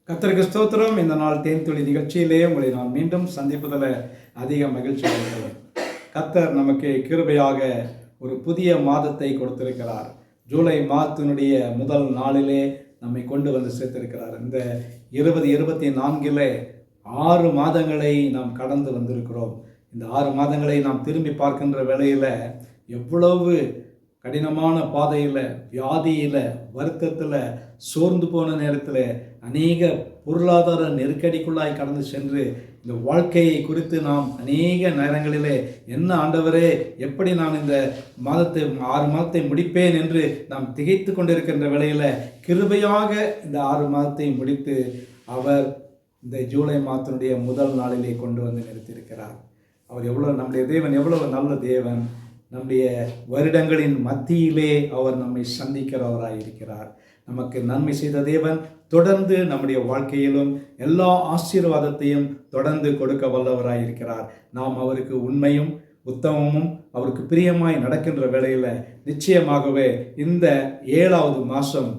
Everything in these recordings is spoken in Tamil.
கர்த்தருக்கு ஸ்தோத்திரம். இந்த நாள் தேன்துளி நிகழ்ச்சியிலே உங்களை நான் மீண்டும் சந்திப்பதில் அதிக மகிழ்ச்சி அடைகிறேன். கர்த்தர் நமக்கு கிருபையாக ஒரு புதிய மாதத்தை கொடுத்திருக்கிறார். ஜூலை மாதத்தினுடைய முதல் நாளிலே நம்மை கொண்டு வந்து சேர்த்திருக்கிறார். இந்த 2024 6 மாதங்களை நாம் கடந்து வந்திருக்கிறோம். இந்த 6 மாதங்களை நாம் திரும்பி பார்க்கின்ற வேளையில் எவ்வளவு கடினமான பாதையில், வியாதியில், வருத்தத்தில், சோர்ந்து போன நேரத்தில், அநேக பொருளாதார நெருக்கடிக்குள்ளாய் கடந்து சென்று இந்த வாழ்க்கையை குறித்து நாம் அநேக நேரங்களிலே என்ன ஆண்டவரே, எப்படி நான் இந்த 6 மாதத்தை முடிப்பேன் என்று நாம் திகைத்து கொண்டிருக்கின்ற வேளையில் கிருபையாக இந்த 6 மாதத்தை முடித்து அவர் இந்த ஜூலை மாதத்தினுடைய முதல் நாளிலே கொண்டு வந்து நிறுத்தியிருக்கிறார். அவர் நம்முடைய தேவன் எவ்வளவு நல்ல தேவன். நம்முடைய வருடங்களின் மத்தியிலே அவர் நம்மை சந்திக்கிறவராய் இருக்கிறார். நமக்கு நன்மை செய்த தேவன் தொடர்ந்து நம்முடைய வாழ்க்கையிலும் எல்லா ஆசீர்வாதத்தையும் தொடர்ந்து கொடுக்க வல்லவராய் இருக்கிறார். நாம் அவருக்கு உண்மையும் உத்தமமும் அவருக்கு பிரியமாய் நடக்கின்ற வேளையில் நிச்சயமாகவே இந்த 7வது மாதம்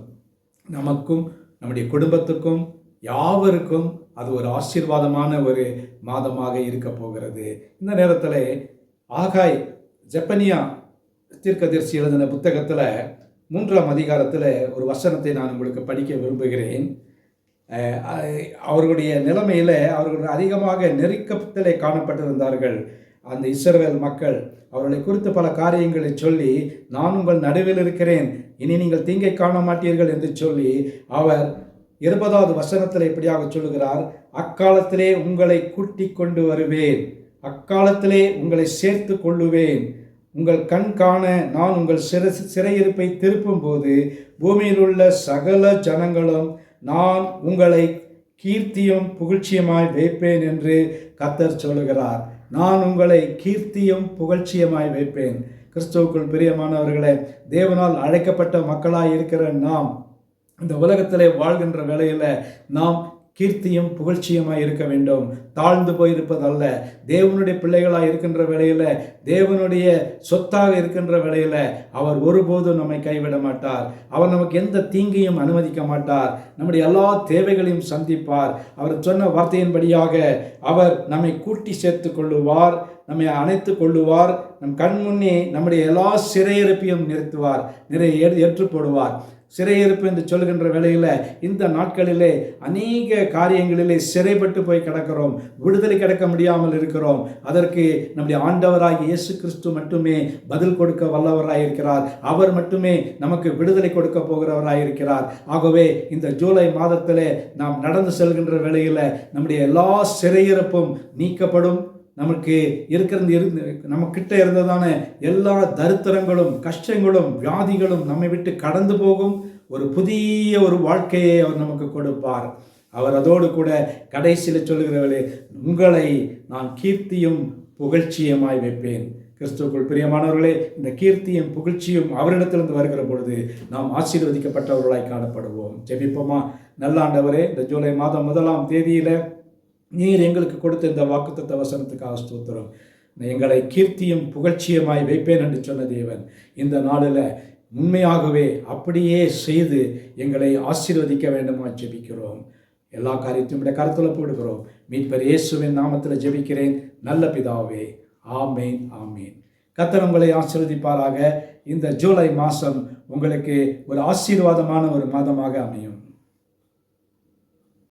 நமக்கும் நம்முடைய குடும்பத்துக்கும் யாவருக்கும் அது ஒரு ஆசீர்வாதமான ஒரு மாதமாக இருக்க போகிறது. இந்த நேரத்தில் ஆகாய் ஜெபனியா தீர்க்கதரிசி எழுதின புத்தகத்தில் 3ஆம் அதிகாரத்தில் ஒரு வசனத்தை நான் உங்களுக்கு படிக்க விரும்புகிறேன். அவர்களுடைய நிலைமையில் அவர்கள் அதிகமாக நெருக்கத்திலே காணப்பட்டிருந்தார்கள். அந்த இஸ்ரவேல் மக்கள் அவர்களை குறித்து பல காரியங்களை சொல்லி, நான் உங்கள் நடுவில் இருக்கிறேன், இனி நீங்கள் தீங்கை காண மாட்டீர்கள் என்று சொல்லி அவர் 20வது வசனத்தில் இப்படியாக சொல்லுகிறார், அக்காலத்திலே உங்களை கூட்டிக் கொண்டு வருவேன், அக்காலத்திலே உங்களை சேர்த்து கொள்ளுவேன், உங்கள் கண் காண நான் உங்கள் சிறையிருப்பை திருப்பும் போது பூமியில் உள்ள சகல ஜனங்களும் நான் உங்களை கீர்த்தியும் புகழ்ச்சியுமாய் வைப்பேன் என்று கர்த்தர் சொல்லுகிறார். நான் உங்களை கீர்த்தியும் புகழ்ச்சியுமாய் வைப்பேன். கிறிஸ்துவுக்குள் பிரியமானவர்களே, தேவனால் அழைக்கப்பட்ட மக்களாய் இருக்கிற நாம் இந்த உலகத்திலே வாழ்கின்ற வேளையில் நாம் கீர்த்தியும் புகழ்ச்சியுமாய் இருக்க வேண்டும். தாழ்ந்து போயிருப்பதல்ல. தேவனுடைய பிள்ளைகளாக இருக்கின்ற வேளையில், தேவனுடைய சொத்தாக இருக்கின்ற வேளையில் அவர் ஒருபோதும் நம்மை கைவிட மாட்டார். அவர் நமக்கு எந்த தீங்கையும் அனுமதிக்க மாட்டார். நம்முடைய எல்லா தேவைகளையும் சந்திப்பார். அவர் சொன்ன வார்த்தையின்படியாக அவர் நம்மை கூட்டி சேர்த்து கொள்ளுவார், நம்மை அணைத்து கொள்ளுவார். நம் கண் முன்னே நம்முடைய எல்லா சிறையிருப்பையும் நிறுத்துவார், ஏற்று போடுவார். சிறையிருப்பு என்று சொல்கின்ற வேளையில் இந்த நாட்களிலே அநேக காரியங்களிலே சிறைப்பட்டு போய் கிடக்கிறோம், விடுதலை கிடைக்க முடியாமல் இருக்கிறோம். அதற்கு நம்முடைய ஆண்டவராகிய இயேசு கிறிஸ்து மட்டுமே பதில் கொடுக்க வல்லவராய் இருக்கிறார். அவர் மட்டுமே நமக்கு விடுதலை கொடுக்க போகிறவராய் இருக்கிறார். ஆகவே இந்த ஜூலை மாதத்திலே நாம் நடந்து செல்கின்ற வேளையில் நம்முடைய எல்லா சிறையிருப்பும் நீக்கப்படும். நமக்கு நம்மக்கிட்ட இருந்ததான எல்லா தரித்திரங்களும், கஷ்டங்களும், வியாதிகளும் நம்மை விட்டு கடந்து போகும். ஒரு புதிய ஒரு வாழ்க்கையை அவர் நமக்கு கொடுப்பார். அவர் அதோடு கூட கடைசியில் சொல்லுகிறவர்களே, உங்களை நான் கீர்த்தியும் புகழ்ச்சியுமாய் வைப்பேன். கிறிஸ்துவுக்குள் பிரியமானவர்களே, இந்த கீர்த்தியும் புகழ்ச்சியும் அவரிடத்திலிருந்து வருகிற பொழுது நாம் ஆசீர்வதிக்கப்பட்டவர்களாய் காணப்படுவோம். ஜெபிப்போமா? நல்ல ஆண்டவரே, இந்த ஜூலை மாதம் 1ஆம் தேதியில் நீர் எங்களுக்கு கொடுத்த இந்த வாக்குத்தத்த வசனத்துக்காக ஸ்தோத்திரம். எங்களை கீர்த்தியும் புகழ்ச்சியுமாய் வைப்பேன் என்று சொன்ன தேவன் இந்த நாளில் உண்மையாகவே அப்படியே செய்து எங்களை ஆசீர்வதிக்க வேண்டுமா ஜெபிக்கிறோம். எல்லா காரியத்தையும் கருத்தில் போடுகிறோம். மீட்பர் இயேசுவின் நாமத்தில் ஜெபிக்கிறேன் நல்ல பிதாவே, ஆமேன், ஆமேன். கர்த்தர் உங்களை ஆசீர்வதிப்பாராக. இந்த ஜூலை மாதம் உங்களுக்கு ஒரு ஆசீர்வாதமான ஒரு மாதமாக அமையும்.